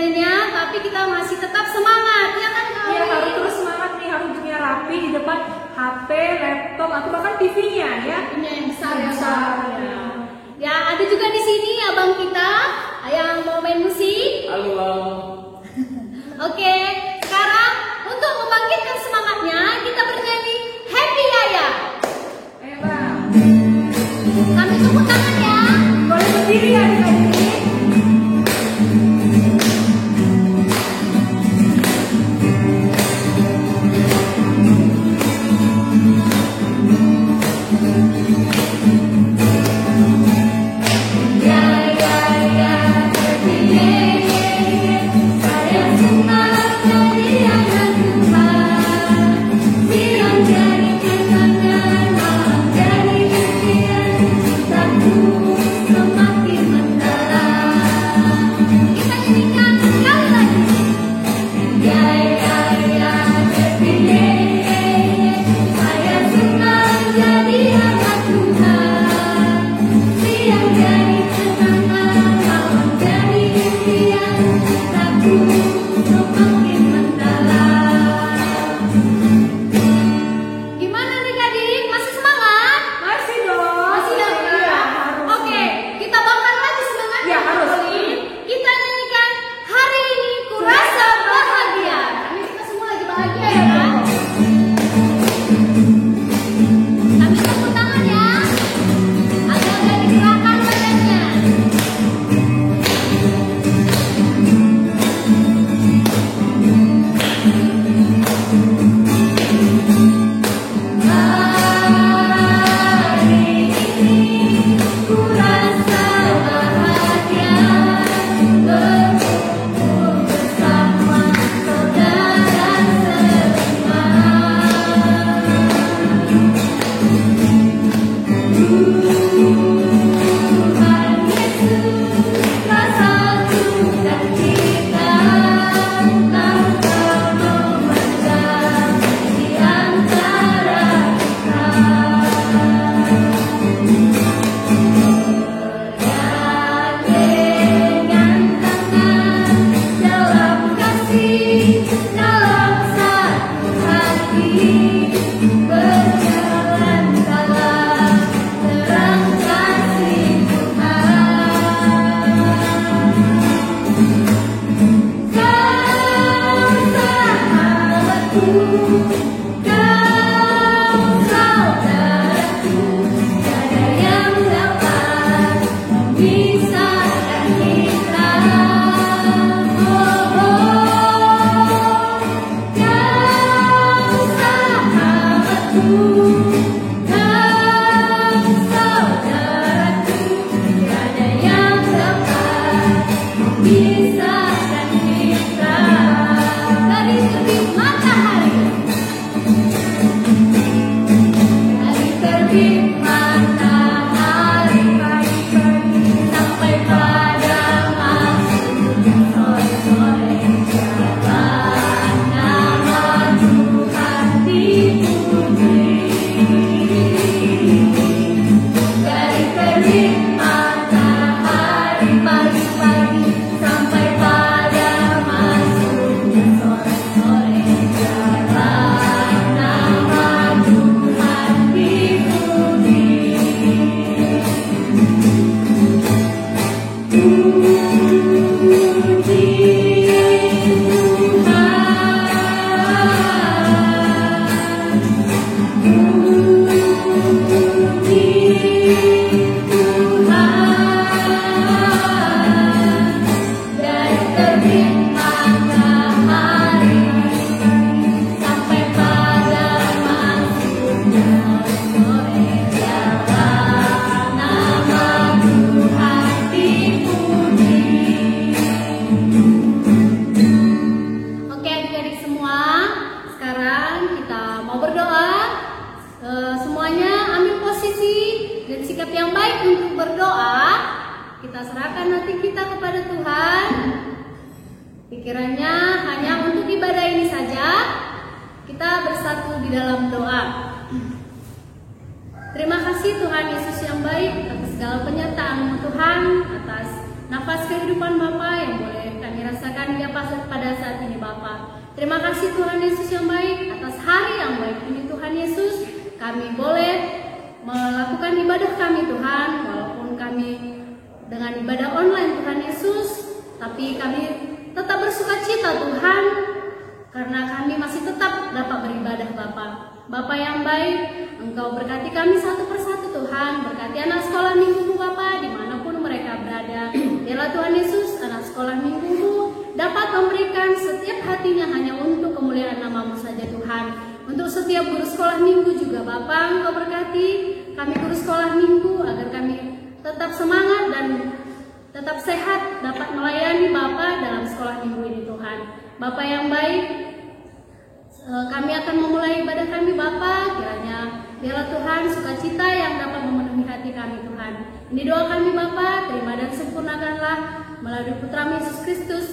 perjanjiannya, tapi kita masih tetap semangat, ya kan Kak? Iya, harus terus semangat nih, harus duduknya rapi di depan HP, laptop, atau bahkan TV-nya ya. Punya yang besar ya, Besar, Kak. ya. Ya, ada juga di sini abang kita yang mau main musik. Halo. Oke, sekarang untuk membangkitkan semangatnya kita bernyanyi Happy Yaya. Ayo Bang, Kami tepuk tangan ya. boleh berdiri ya adik-adik ini. Gimana nih Kadik? Masih semangat? Masih dong. Masih ya? Iya, harus. Oke, kita bakar lagi semangatnya. Ya, harus. Kita nyanyikan Hari Ini Ku Rasa Bahagia. Ini kita semua lagi bahagia ya kan? Kami tepuk tangan ya. Agak-agak digerakkan badannya. Hari ini ku rasa bahagia berkumpul bersama saudara semua. Tuhan Yesuslah satukan kita, tanpa memandang di antara kita. Bergandengan tangan dalam kasih, dalam satu hati, berjalan dalam terang kasih Tuhan. Kau sahabatku, kau saudaraku, tiada yang dapat memisahkan kita. Oh, kau sahabatku, kau saudaraku, tiada yang dapat memisahkan kita. Dari terbit matahari, dari terbit matahari sampai pada masuknya sore-sore, jalan nama Tuhan dipuji. Dari terbit matahari pagi-pagi sampai pada masuknya sore-sore, jalan nama Tuhan dipuji. Puji dari terbit matahari sampai pada masuknya sore, jalan nama Tuhan dipuji. Oke adik-adik semua, sekarang kita mau berdoa. Semuanya ambil posisi dan sikap yang baik untuk berdoa. Kita serahkan hati kita kepada Tuhan. Pikirannya hanya untuk ibadah ini saja. Kita bersatu di dalam doa. Terima kasih Tuhan Yesus yang baik atas segala penyertaan Tuhan, atas nafas kehidupan Bapa yang boleh kami rasakan rasakan dia pada saat ini Bapa. Terima kasih Tuhan Yesus yang baik atas hari yang baik ini Tuhan Yesus. Kami boleh melakukan ibadah kami Tuhan, walaupun kami dengan ibadah online Tuhan Yesus, tapi kami tetap bersukacita Tuhan, karena kami masih tetap dapat beribadah Bapa. Bapa yang baik, Engkau berkati kami satu persatu Tuhan, berkati anak sekolah minggumu Bapa, dimanapun mereka berada. Biarlah Tuhan Yesus, anak sekolah minggumu dapat memberikan setiap hatinya hanya untuk kemuliaan nama-Mu saja Tuhan. Untuk setiap guru sekolah minggu juga Bapa, Engkau berkati kami guru sekolah minggu agar kami tetap semangat dan tetap sehat dapat melayani Bapa dalam sekolah minggu ini Tuhan. Bapa yang baik, kami akan memulai ibadah kami Bapa, kiranya biarlah Tuhan sukacita yang dapat memenuhi hati kami Tuhan. Ini doa kami Bapa, terima dan sempurnakanlah melalui Putra Yesus Kristus,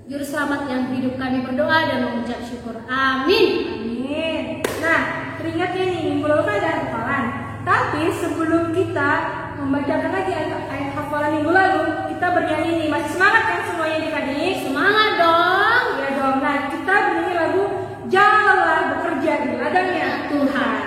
Juru Selamat yang hidup, kami berdoa dan mengucap syukur. Amin. Amin. Nah, teringatnya nih, minggu lalu kan ada hafalan. Tapi sebelum kita membacakan lagi ayat hafalan minggu lalu, kita bernyanyi nih. Masih semangat kan semuanya adik-adik? Semangat dong. Ya dong. Nah, kita bernyanyi lagu Janganlah Bekerja di Ladangnya Tuhan.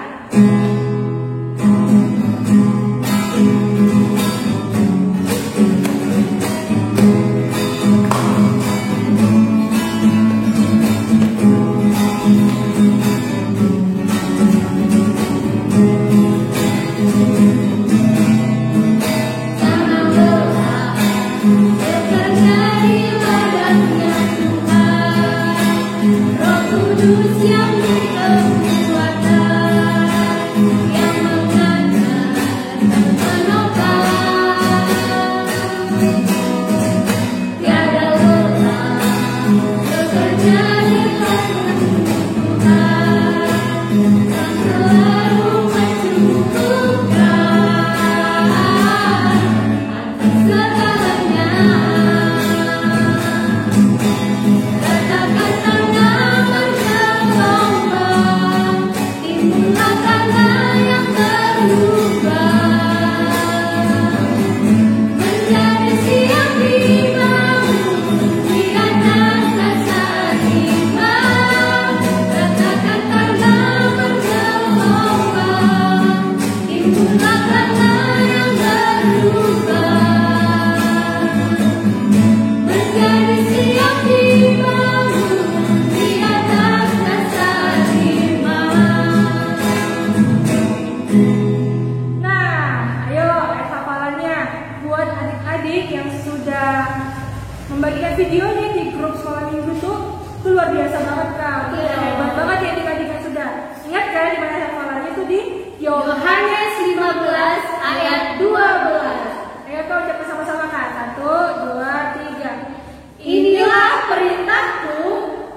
Membagikan videonya di grup sekolah minggu tuh luar biasa banget Kak. Hebat banget ya adik-adiknya sudah. Ingat kan di mana hafalannya tuh di Yohanes 15 ayat 12. Ayo Kak ucapkan sama-sama Kak. 1, 2, 3. Inilah perintahku,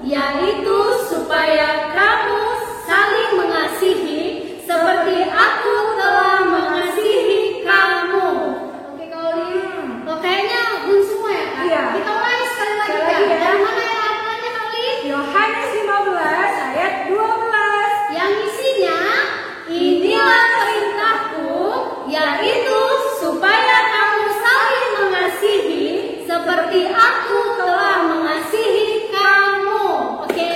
yaitu supaya kamu saling mengasihi seperti aku telah mengasihi kamu. Oke Kaulin. Oh, kayaknya belum semua ya Kak? Iya. Kita mulai sekali lagi Sekali Kak. lagi ya. Yang mana yang hafalannya Kaulin? Yohanes 15 ayat 12. Yang isinya, inilah perintahku, yaitu supaya kamu saling mengasihi seperti aku telah mengasihi kamu. Oke.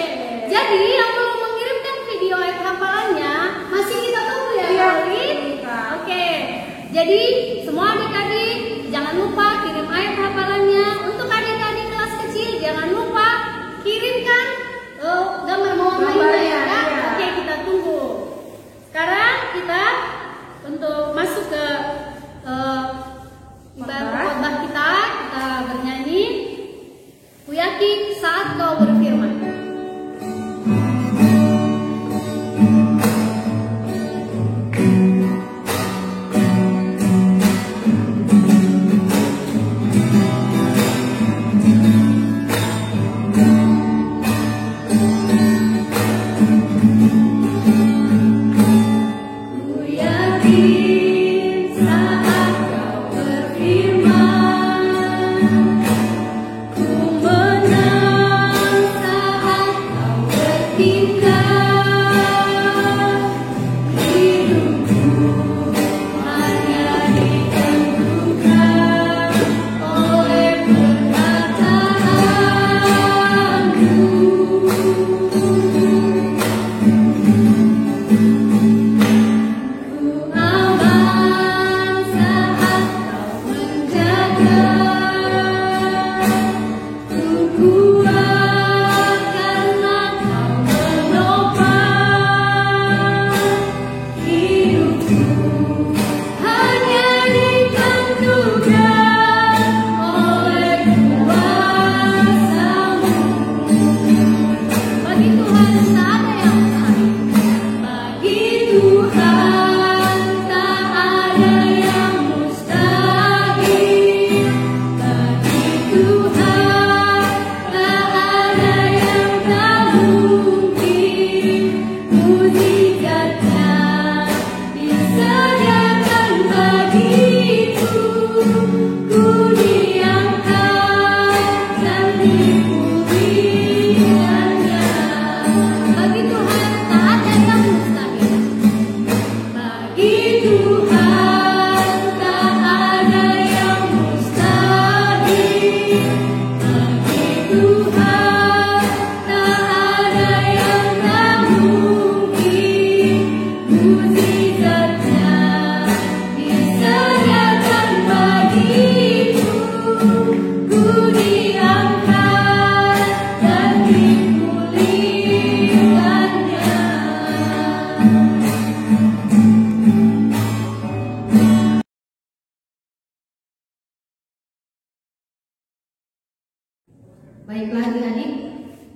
Baiklah adik-adik,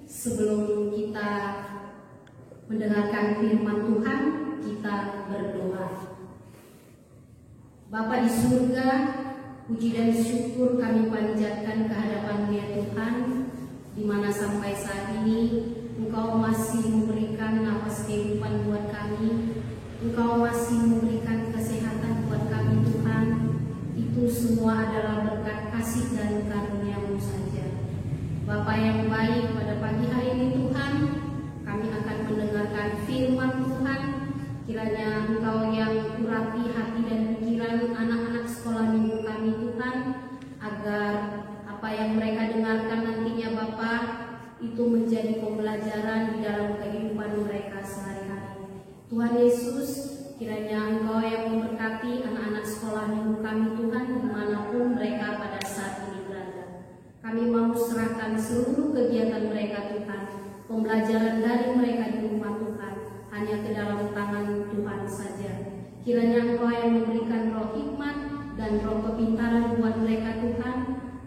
sebelum kita mendengarkan firman Tuhan, kita berdoa. Bapa di surga, puji dan syukur kami panjatkan kehadapan Dia Tuhan, di mana sampai saat ini Engkau masih memberikan nafas kehidupan buat kami, Engkau masih memberikan kesehatan buat kami Tuhan. Itu semua adalah berkat kasih dan karunia-Mu saja. Bapa yang baik, pada pagi hari ini Tuhan, kami akan mendengarkan firman Tuhan. Kiranya Engkau yang urapi hati dan pikiran anak-anak sekolah minggu kami Tuhan, agar apa yang mereka dengarkan nantinya Bapa itu menjadi pembelajaran di dalam kehidupan mereka sehari-hari. Tuhan Yesus, kiranya Engkau yang memberkati anak-anak sekolah minggu kami Tuhan, dimanapun mereka pada saat ini berada. Kami mau serahkan seluruh kegiatan mereka Tuhan, pembelajaran dari mereka di rumah Tuhan, hanya ke dalam tangan Tuhan saja. Kiranya Engkau yang memberikan roh hikmat dan roh kepintaran buat mereka Tuhan,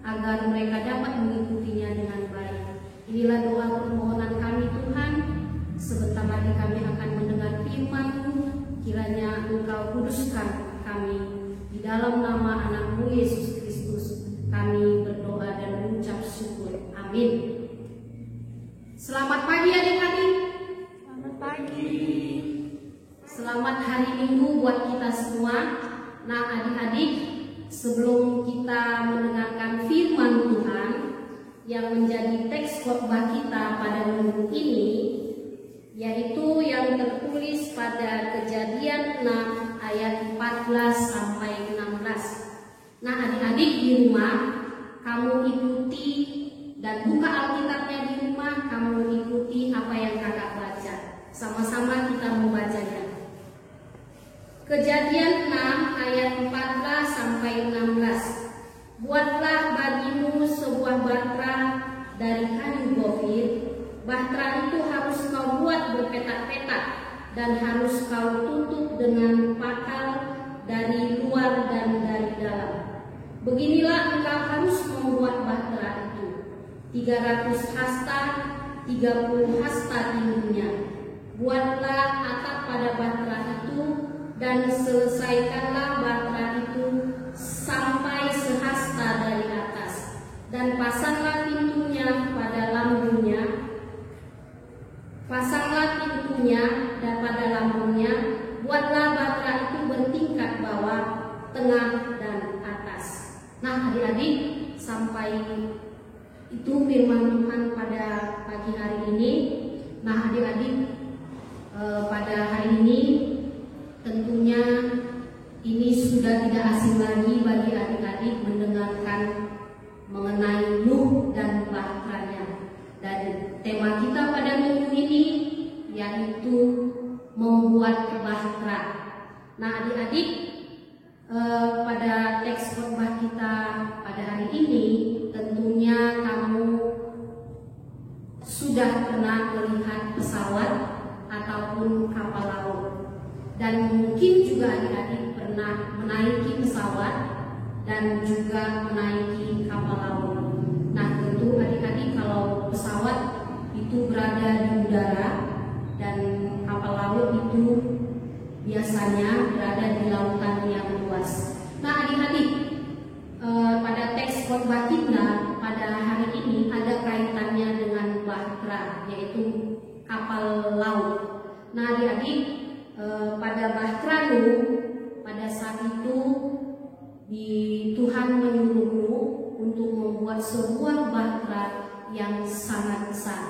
agar mereka dapat mengikutinya dengan baik. Inilah doa permohonan kami Tuhan. Sebentar lagi kami akan mendengar firman-Mu. Kiranya Engkau kuduskan kami. Di dalam nama anak-Mu Yesus Kristus kami berdoa dan mengucap syukur. Amin. Selamat pagi adik-adik. Selamat pagi. Selamat hari Minggu buat kita semua. Nah adik-adik, sebelum kita mendengarkan firman Tuhan yang menjadi teks khotbah kita pada minggu ini, yaitu yang tertulis pada Kejadian 6 ayat 14 sampai 16. Nah adik-adik di rumah, kamu ikuti dan buka Alkitabnya di rumah, kamu ikuti apa yang kakak baca. Sama-sama kita membacanya. Kejadian 6 ayat 14 sampai 16. Buatlah bagimu sebuah bahtera dari kayu gofir. Bahtera itu harus kau buat berpetak-petak dan harus kau tutup dengan pakal dari luar dan dari dalam. Beginilah engkau harus membuat bahtera itu. 300 hasta, 30 hasta tingginya. Buatlah atap pada bahtera itu dan selesaikanlah bahtera itu sampai sehasta dari atas. Dan pasanglah pintunya pada lambungnya. Pasanglah pintunya dan pada lambungnya. Buatlah bahtera itu bertingkat bawah, tengah, dan atas. Nah adik-adik, sampai itu firman Tuhan pada pagi hari ini. Nah adik-adik, pada hari ini tentunya ini sudah tidak asing lagi bagi adik-adik mendengarkan mengenai Nuh dan bahteranya. Dan tema kita pada minggu ini yaitu membuat bahtera. Nah adik-adik, pada teks khotbah kita pada hari ini tentunya kamu sudah pernah melihat pesawat ataupun kapal laut, dan mungkin juga adik-adik pernah menaiki pesawat dan juga menaiki kapal laut. Nah tentu adik-adik, kalau pesawat itu berada di udara dan kapal laut itu biasanya berada di lautan yang luas. Nah adik-adik, pada teks khotbah kita pada hari ini ada kaitannya dengan bahtera, yaitu kapal laut. Nah adik-adik, pada bahtera Nuh, pada saat itu Tuhan menyuruh Nuh untuk membuat sebuah bahtera yang sangat besar.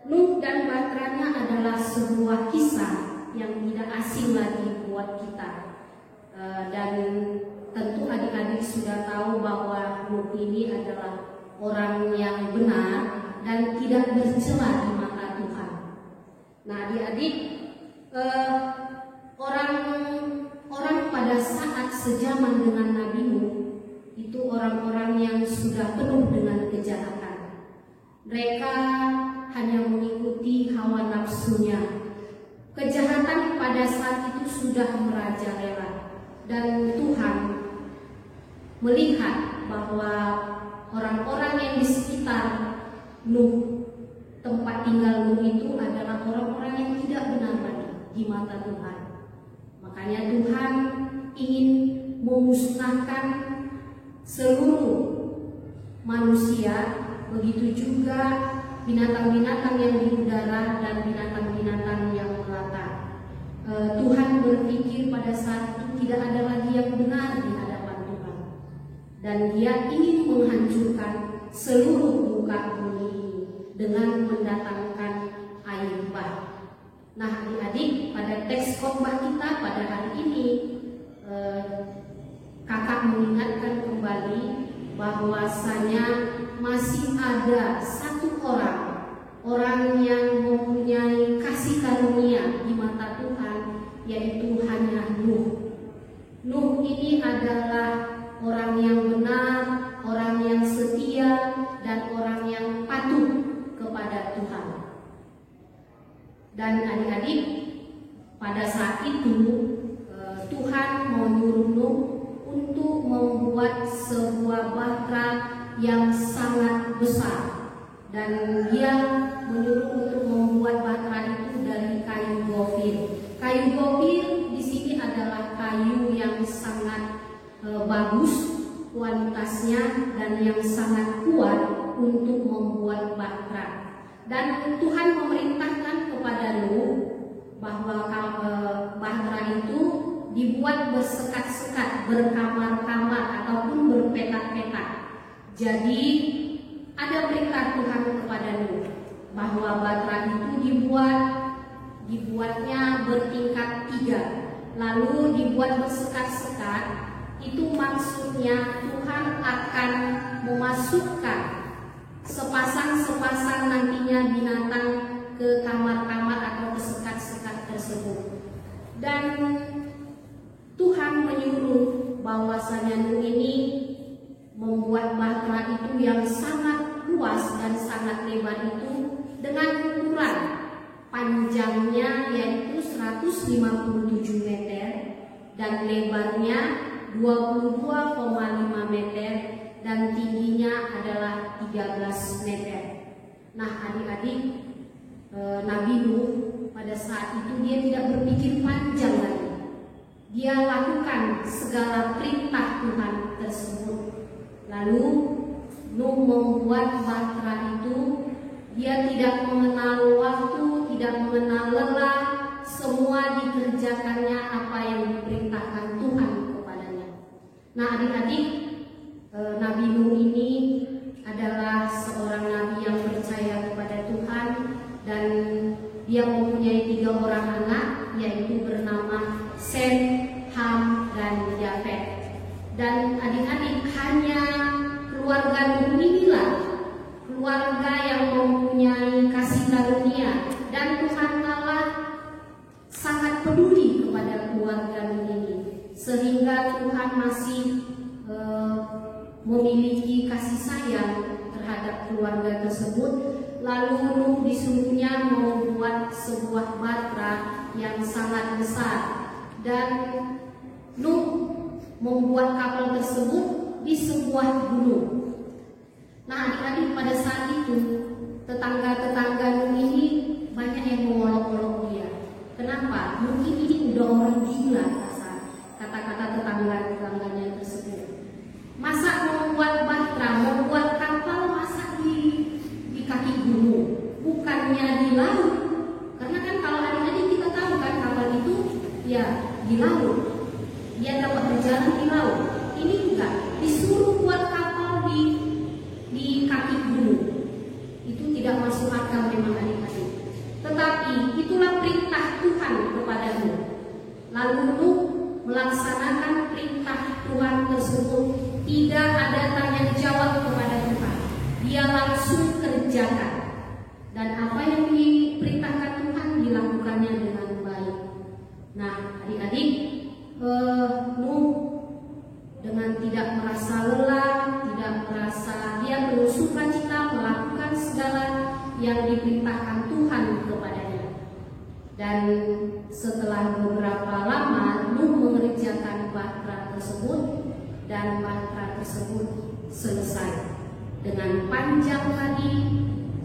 Nuh dan bahteranya adalah sebuah kisah yang tidak asing lagi buat kita. Dan tentu adik-adik sudah tahu bahwa Nuh ini adalah orang yang benar dan tidak bercela di mata Tuhan. Nah adik-adik, orang pada saat sejaman dengan Nabi Nuh itu orang-orang yang sudah penuh dengan kejahatan. Mereka hanya mengikuti hawa nafsunya. Kejahatan pada saat itu sudah merajalela, dan Tuhan melihat bahwa orang-orang yang di sekitar Nuh, tempat tinggal Nuh itu adalah orang-orang yang tidak benar lagi di mata Tuhan. Makanya Tuhan ingin memusnahkan seluruh manusia, begitu juga binatang-binatang yang di udara dan binatang-binatang yang melata. Tuhan berpikir pada saat itu tidak ada lagi yang benar di hadapan Tuhan, dan Dia ingin menghancurkan seluruh muka bumi ini dengan mendatangkan air bah. Nah, adik-adik, pada teks khotbah kita pada hari ini, kakak mengingatkan kembali bahwasanya masih ada satu orang yang mempunyai kasih karunia di mata Tuhan, yaitu hanya Nuh. Nuh ini adalah orang yang benar, orang yang setia, dan orang yang patuh kepada Tuhan. Dan adik-adik, pada saat itu Tuhan menyuruh Nuh untuk membuat sebuah bahtera yang sangat besar, dan Dia menyuruh untuk membuat bahtera itu dari kayu gofir. Kayu gofir di sini adalah kayu yang sangat bagus kualitasnya dan yang sangat kuat untuk membuat bahtera. Dan Tuhan memerintahkan kepada Nuh bahwa bahtera itu dibuat bersekat-sekat, berkamar-kamar ataupun berpetak-petak. Jadi ada perintah Tuhan kepada Nuh bahwa bahtera itu dibuatnya bertingkat 3, lalu dibuat bersekat-sekat. Itu maksudnya Tuhan akan memasukkan sepasang-sepasang nantinya binatang ke kamar-kamar atau ke sekat-sekat tersebut. Dan Tuhan menyuruh bahwasanya Nuh ini membuat bahtera itu yang sangat luas dan sangat lebar itu dengan ukuran panjangnya yaitu 157 meter dan lebarnya 22,5 meter dan tingginya adalah 13 meter. Nah, adik-adik, Nabi Nuh pada saat itu dia tidak berpikir panjang lagi. Dia lakukan segala perintah Tuhan tersebut. Lalu Nuh membuat bahtera itu. Dia tidak mengenal waktu, tidak mengenal lelah. Semua dikerjakannya apa yang diperintahkan Tuhan kepadanya. Nah, adik-adik, Nabi Nuh ini adalah seorang nabi yang percaya kepada Tuhan, dan dia mempunyai 3 orang anak, yaitu bernama Sem, Ham, dan Yafet. Dan adik-adik, hanya keluarga Nuh inilah keluarga yang mempunyai kasih karunia, dan Tuhan Allah sangat peduli kepada keluarga Nuh ini, sehingga Tuhan masih memiliki kasih sayang terhadap keluarga tersebut. Lalu Nuh disuruhnya membuat sebuah bahtera yang sangat besar, dan Nuh membuat kapal tersebut di sebuah gunung. Nah, adik-adik, pada saat itu tetangga-tetangga Nuh ini banyak yang mengolok-olok dia. Kenapa? Mungkin ini udah orang gila, kata-kata tetangga-tetangganya tersebut. Masa membuat bahtera, membuat kapal, masa di kaki gunung, bukannya di laut? Karena kan kalau adik-adik kita tahu kan kapal itu ya di laut, dia dapat berjalan di laut. Ini enggak, disuruh buat kapal di kaki gunung. Itu tidak masuk akal memang adik-adik. Tetapi itulah perintah Tuhan kepada Nuh. Lalu Nuh melaksanakan perintah Tuhan tersebut. Tidak ada tanya jawab kepada Tuhan. Dia langsung kerjakan. Dan apa yang diperintahkan Tuhan dilakukannya dengan baik. Nah, adik-adik, Nuh dengan tidak merasa lelah, tidak merasa, dia penuh sukacita melakukan segala yang diperintahkan Tuhan kepadanya. Dan setelah beberapa lama Nuh mengerjakan bahtera tersebut, dan bahtera tersebut selesai dengan panjang tadi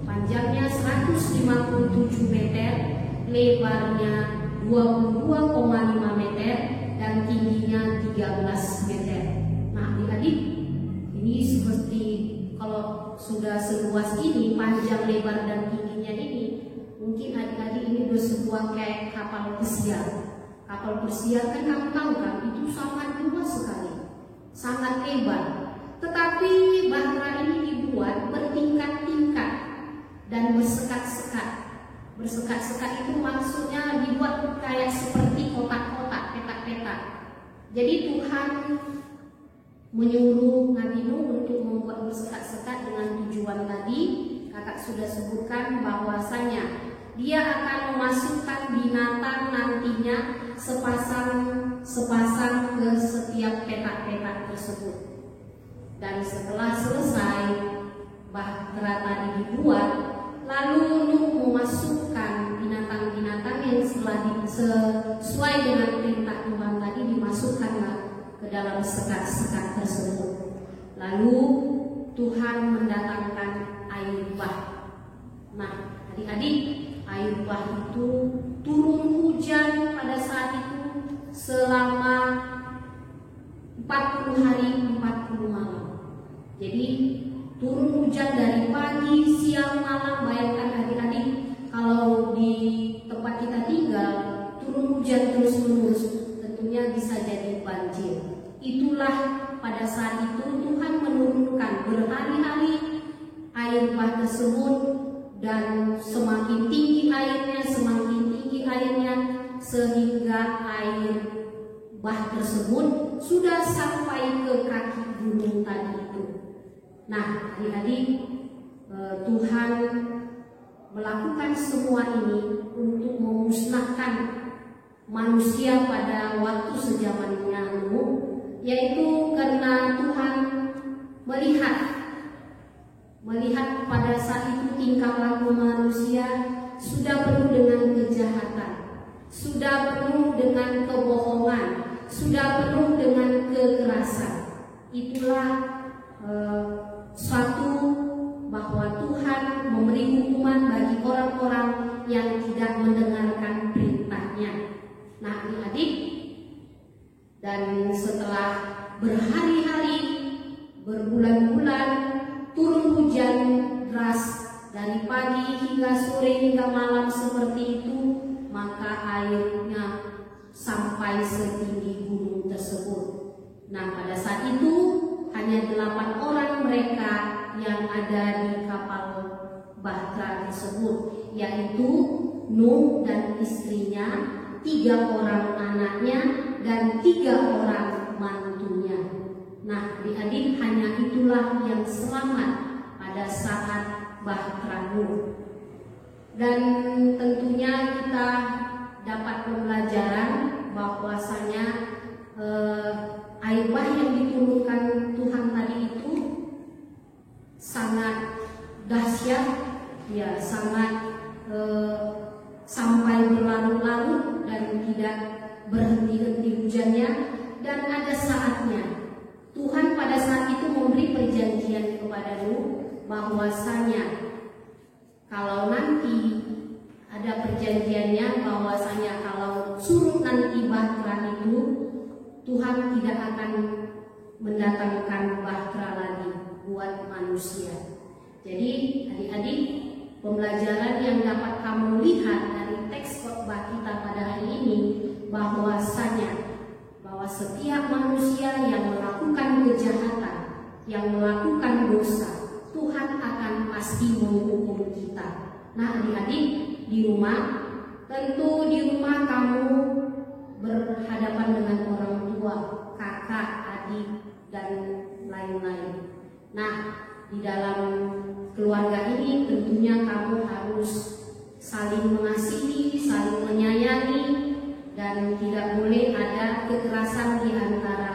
panjangnya 157 meter, lebarnya 22,5 meter, dan tingginya 13 meter. Nah, adik-adik, ini seperti kalau sudah seluas ini, panjang, lebar, dan tingginya ini, mungkin adik-adik ini udah sebuah kayak kapal pesiar. Kapal pesiar kan kamu tahu kan, itu sangat luas sekali, sangat lebar. Tetapi bahtera ini dibuat bertingkat-tingkat dan bersekat-sekat. Bersekat-sekat itu maksudnya dibuat kayak seperti kotak-kotak, petak-petak. Jadi Tuhan menyuruh Nabi Nuh untuk membuat bersekat-sekat dengan tujuan tadi. Kakak sudah sebutkan bahwasanya dia akan memasukkan binatang nantinya sepasang ke setiap petak-petak tersebut. Dan setelah selesai bahtera tadi dibuat, lalu Nuh memasukkan binatang-binatang yang sesuai dengan perintah Tuhan tadi, dimasukkanlah ke dalam sekat-sekat tersebut. Lalu Tuhan mendatangkan air bah. Nah, adik-adik, air bah itu turun hujan pada saat itu selama 40 hari 40 malam. Jadi turun hujan dari pagi, siang, malam. Bayangkan adik-adik, kalau di tempat kita tinggal turun hujan terus-menerus, tentunya bisa jadi banjir. Itulah pada saat itu Tuhan menurunkan berhari-hari air bah tersebut, dan semakin tinggi airnya, sehingga air bah tersebut sudah sampai ke kaki gunung tadi itu. Nah, adik-adik, Tuhan melakukan semua ini untuk memusnahkan manusia pada waktu sejamannya Nuh, yaitu karena Tuhan melihat pada saat itu tingkah laku manusia sudah penuh dengan kejahatan, sudah penuh dengan kebohongan, sudah penuh dengan kekerasan. Itulah suatu bahwa Tuhan memberi hukuman bagi orang-orang yang tidak mendengarkan perintahnya. Nah, adik-adik, dan setelah berhari-hari, berbulan-bulan turun hujan deras dari pagi hingga sore hingga malam seperti itu, maka airnya sampai setinggi gunung tersebut. Nah, pada saat itu hanya 8 orang mereka yang ada di kapal bahtera tersebut, yaitu Nuh dan istrinya, 3 orang anaknya, dan 3 orang mantunya. Nah, adik-adik, hanya itulah yang selamat pada saat bahtera Nuh. Dan tentunya kita dapat pembelajaran bahwasanya air bah yang diturunkan Tuhan tadi itu sangat dahsyat, ya, sangat sampai berlarut-larut dan tidak berhenti-henti hujannya. Dan ada saatnya Tuhan pada saat itu memberi perjanjian kepada Nuh bahwasanya kalau nanti ada perjanjiannya bahwasanya kalau surut nanti bahtera itu, Tuhan tidak akan mendatangkan bahtera lagi buat manusia. Jadi adik-adik, pembelajaran yang dapat kamu lihat dari teks khotbah kita pada hari ini bahwasanya bahwa setiap manusia yang melakukan kejahatan, yang melakukan dosa, Tuhan akan pasti menghukum kita. Nah, adik-adik, di rumah, tentu di rumah kamu berhadapan dengan orang tua, kakak, adik, dan lain-lain. Nah, di dalam keluarga ini tentunya kamu harus saling mengasihi, saling menyayangi, dan tidak boleh ada kekerasan di antara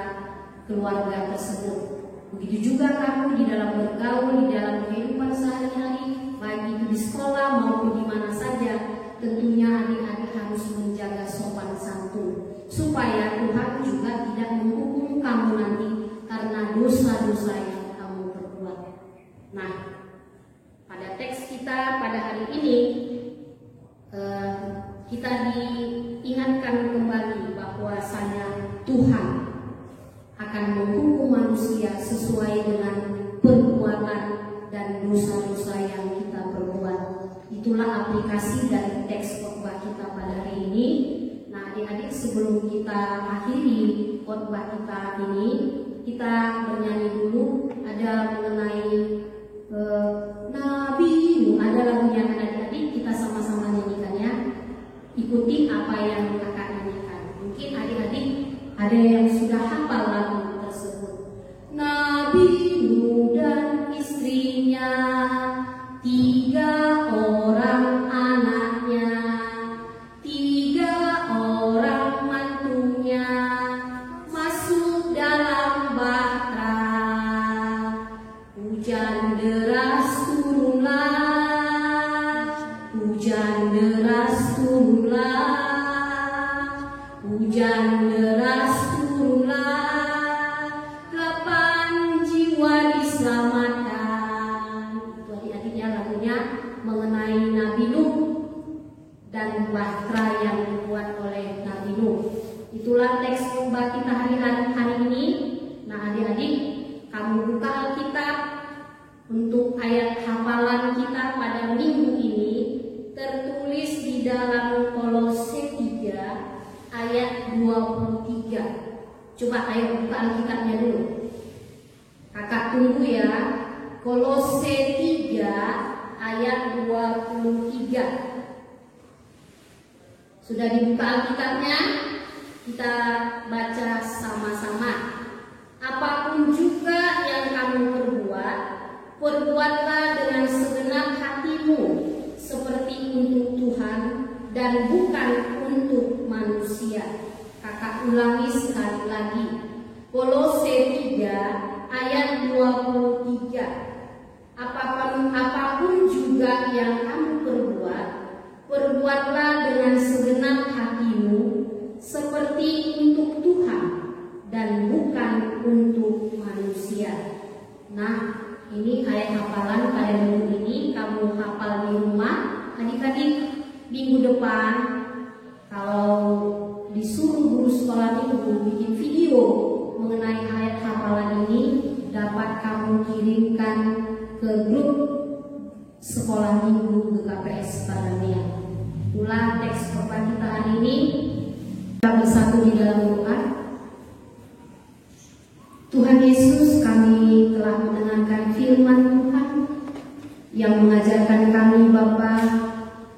keluarga tersebut. Begitu juga kamu di dalam bergaul, di dalam kehidupan sehari-hari, baik itu di sekolah maupun di mana saja, tentunya adik-adik harus menjaga sopan santun, supaya Tuhan juga tidak menghukum kamu nanti dosa-dosa yang kamu perbuat. Nah, pada teks kita kita diingatkan kembali bahwasanya Tuhan akan menghukum manusia sesuai dengan perbuatan dan dosa-dosa yang kita perbuat. Itulah aplikasi dari teks khotbah kita pada hari ini. Nah, adik-adik, sebelum kita akhiri khotbah kita ini, kita bernyanyi dulu. Ada mengenai Nabi Nuh, ada lagunya kan adik-adik, kita sama-sama nyanyikan ya. Ikuti apa yang kakak nyanyikan. Mungkin adik-adik ada yang sudah hafal lagu tersebut. Nabi Nuh dan istrinya, 3 orang anaknya, 3 orang mantunya masuk dalam bahtera. Hujan deras turunlah, hujan deras turunlah, hujan deras turunlah, 8 jiwa diselamatkan. Itu adik-adiknya lagunya mengenai Nabi Nuh dan bahtera yang dibuat oleh Nabi Nuh. Itulah teks khotbah kita hari ini. Nah, adik-adik, kamu buka Alkitab. Untuk ayat hafalan kita pada minggu ini tertulis di dalam Kolose 3 ayat 23. Coba ayo buka Alkitabnya dulu. Kakak tunggu ya. Kolose 3 ayat 23. Sudah dibuka Alkitabnya? Kita baca sama-sama. Apapun juga yang kamu perbuat, perbuatlah dengan segenap hatimu, seperti untuk Tuhan dan bukan untuk manusia. Kakak ulangi sekali lagi. Kolose 3 ayat 23. Apapun juga yang kamu perbuat, perbuatlah dengan segenap hatimu, seperti untuk Tuhan dan bukan untuk manusia. Nah, ini ayat hafalan pada minggu ini. Kamu hafal di rumah. Adik-adik, minggu depan kalau disuruh guru sekolah minggu bikin video mengenai ayat hafalan ini, dapat kamu kirimkan ke grup sekolah minggu GKPS Padamian. Itulah teks khotbah kita hari ini. Kita bersatu di dalam doa. Tuhan Yesus, kami telah mendengarkan firman Tuhan yang mengajarkan kami Bapa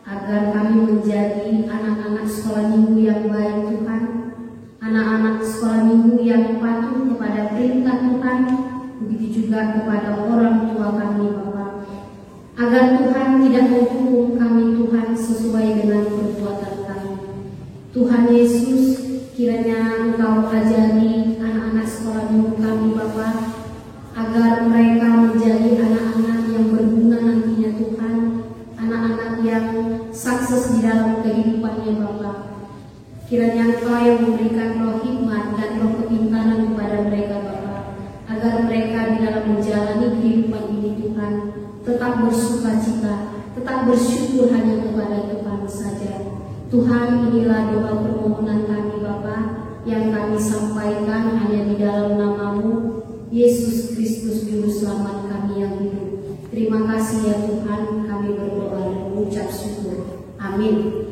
agar kami menjadi anak-anak sekolah minggu yang baik Tuhan, anak-anak sekolah minggu yang patuh kepada perintah Tuhan, begitu juga kepada orang tua kami Bapa, agar Tuhan tidak menghukum kami Tuhan sesuai dengan perbuatan kami. Tuhan Yesus, kiranya Engkau ajari anak-anak sekolah minggu kami Bapa, agar mereka menjadi anak-anak yang berguna nantinya Tuhan, anak-anak yang sukses di dalam kehidupannya Bapa. Kiranya Engkau yang memberikan roh hikmat dan roh kepintaran kepada mereka Bapa, agar mereka di dalam menjalani kehidupan ini Tuhan tetap bersuka cita, tetap bersyukur hanya kepada Tuhan saja. Tuhan, inilah doa permohonan kami Bapa yang kami sampaikan hanya di dalam nama-Mu, Yesus Kristus Juru Selamat kami yang hidup. Terima kasih ya Tuhan, kami berdoa dan mengucap syukur. Amin.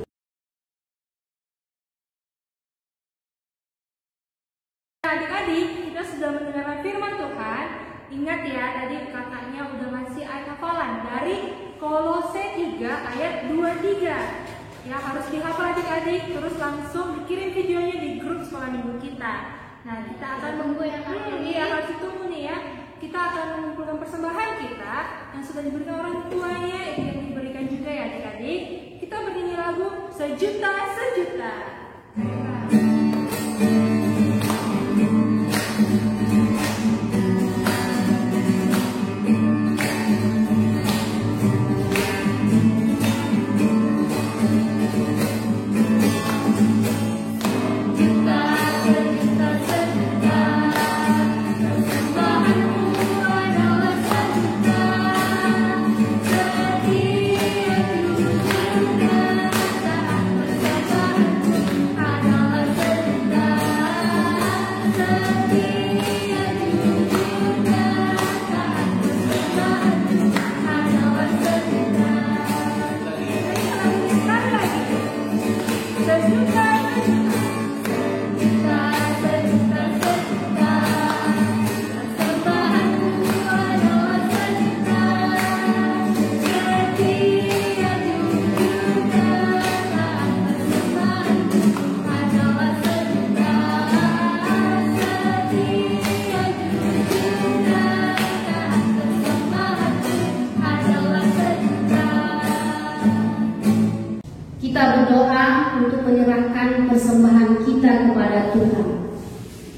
Adik-adik, kita sudah mendengarkan firman Tuhan. Ingat ya, tadi kakaknya udah ngasih ayat hafalan dari Kolose 3 ayat 23. Ya, harus dihafal adik-adik, terus langsung dikirim videonya di grup sekolah minggu kita. Nah, kita akan tunggu ya Kak. Iya, harus ditunggu nih ya. Kita akan mengumpulkan persembahan kita yang sudah diberikan orang tuanya, yang diberikan juga ya adik-adik. Kita bernyanyi lagu Sejuta Sejuta. Sejuta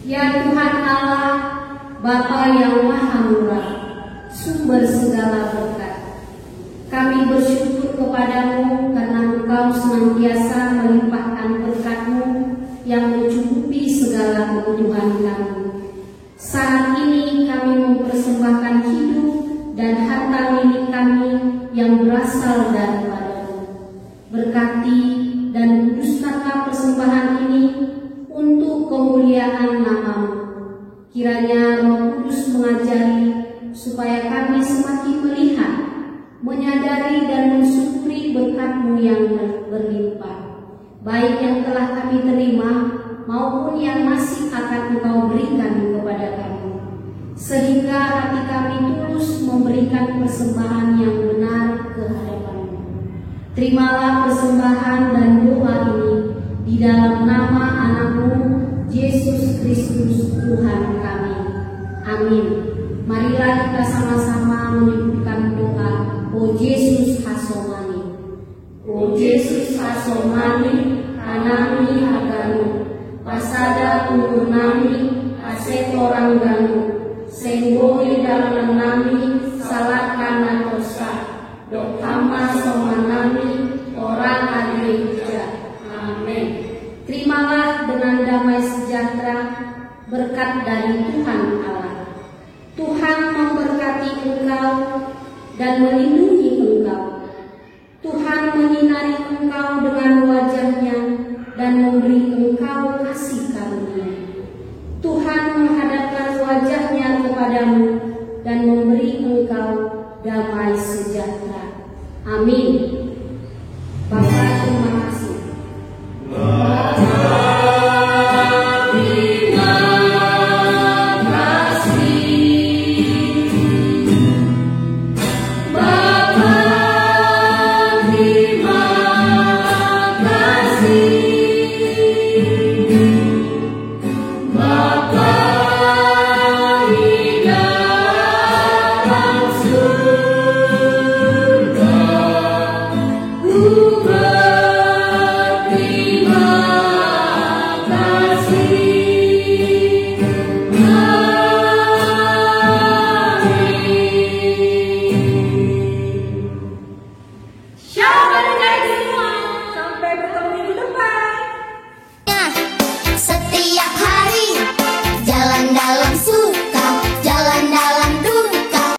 Ya Tuhan Allah, Bapa yang Maha Murah, sumber segala berkat, kami bersyukur kepadamu karena Engkau senantiasa melimpahkan berkat-Mu yang mencukupi segala kebutuhan kami. Saat ini kami mempersembahkan hidup dan harta milik kami yang berasal daripada-Mu. Berkati dan kuduskanlah persembahan ini untuk kemuliaan nama-Mu. Kiranya Roh Kudus mengajari supaya kami semakin melihat, menyadari dan mensyukuri berkat-Mu yang berlimpah, baik yang telah kami terima maupun yang masih akan Engkau berikan kepada kami, sehingga hati kami tulus memberikan persembahan yang benar ke hadapan-Mu. Terimalah persembahan dan doa ini di dalam nama anak-Mu, Yesus Kristus Tuhan kami. Amin. Marilah kita sama-sama menyebutkan doa, O Yesus Hasomani. O Yesus Hasomani, anami aganu, pasada umur nami, asetorang ganu, senggoi dalam nami, salah kana dosa, dokama somanami, orang adreja. Amin. Terimalah dengan damai sejahtera berkat dari Tuhan Allah. Tuhan memberkati engkau dan melindungi engkau. Tuhan menyinari engkau dengan wajah-Nya dan memberi engkau kasih karunia. Tuhan menghadapkan wajah-Nya kepadamu dan memberi engkau damai sejahtera. Amin.